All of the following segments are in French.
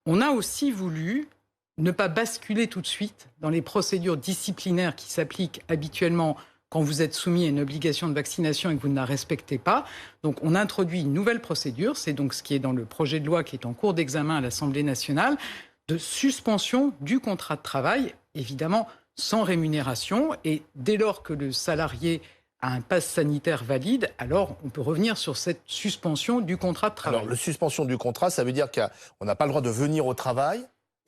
On a aussi voulu ne pas basculer tout de suite dans les procédures disciplinaires qui s'appliquent habituellement quand vous êtes soumis à une obligation de vaccination et que vous ne la respectez pas. Donc on introduit une nouvelle procédure, c'est donc ce qui est dans le projet de loi qui est en cours d'examen à l'Assemblée nationale, de suspension du contrat de travail, évidemment sans rémunération. Et dès lors que le salarié a un pass sanitaire valide, alors on peut revenir sur cette suspension du contrat de travail. Alors, la suspension du contrat, ça veut dire qu'on n'a pas le droit de venir au travail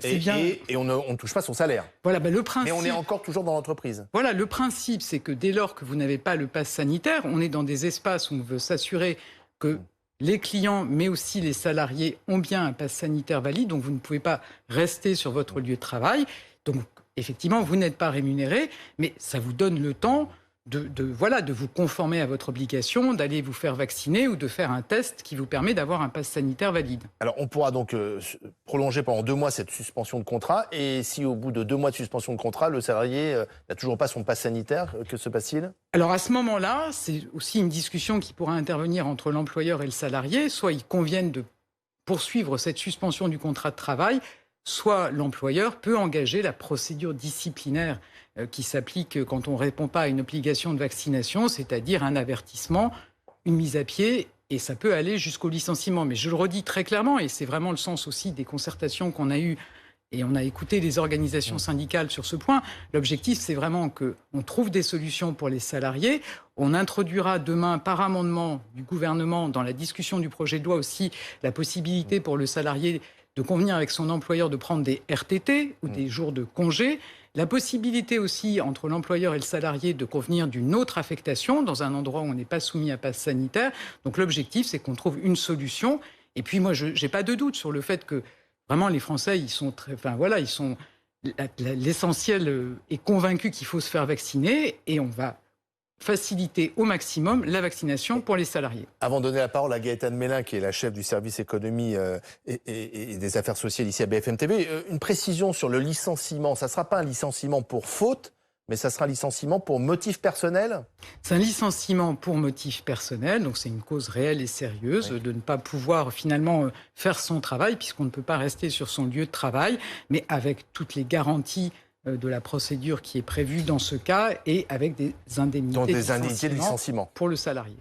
et on ne touche pas son salaire. Voilà, le principe. Mais on est encore toujours dans l'entreprise. Voilà, le principe, c'est que dès lors que vous n'avez pas le pass sanitaire, on est dans des espaces où on veut s'assurer que les clients, mais aussi les salariés, ont bien un pass sanitaire valide, donc vous ne pouvez pas rester sur votre lieu de travail. Donc, effectivement, vous n'êtes pas rémunéré, mais ça vous donne le temps de vous conformer à votre obligation, d'aller vous faire vacciner ou de faire un test qui vous permet d'avoir un pass sanitaire valide. Alors, on pourra donc prolonger pendant 2 mois cette suspension de contrat. Et si au bout de 2 mois de suspension de contrat, le salarié n'a toujours pas son pass sanitaire, que se passe-t-il? Alors à ce moment-là, c'est aussi une discussion qui pourra intervenir entre l'employeur et le salarié. Soit ils conviennent de poursuivre cette suspension du contrat de travail, soit l'employeur peut engager la procédure disciplinaire qui s'applique quand on ne répond pas à une obligation de vaccination, c'est-à-dire un avertissement, une mise à pied, et ça peut aller jusqu'au licenciement. Mais je le redis très clairement, et c'est vraiment le sens aussi des concertations qu'on a eues, et on a écouté les organisations syndicales sur ce point. L'objectif, c'est vraiment qu'on trouve des solutions pour les salariés. On introduira demain, par amendement du gouvernement, dans la discussion du projet de loi aussi, la possibilité pour le salarié de convenir avec son employeur de prendre des RTT ou des jours de congé. La possibilité aussi, entre l'employeur et le salarié, de convenir d'une autre affectation dans un endroit où on n'est pas soumis à passe sanitaire. Donc l'objectif, c'est qu'on trouve une solution. Et puis moi, je n'ai pas de doute sur le fait que vraiment les Français, ils sont l'essentiel est convaincu qu'il faut se faire vacciner et on va faciliter au maximum la vaccination pour les salariés. Avant de donner la parole à Gaëtane Mélin, qui est la chef du service économie et des affaires sociales ici à BFM TV, une précision sur le licenciement. Ça ne sera pas un licenciement pour faute, mais ça sera un licenciement pour motif personnel? C'est un licenciement pour motif personnel, donc c'est une cause réelle et sérieuse de ne pas pouvoir finalement faire son travail, puisqu'on ne peut pas rester sur son lieu de travail, mais avec toutes les garanties de la procédure qui est prévue dans ce cas et avec des indemnités, Donc des indemnités de licenciement pour le salarié.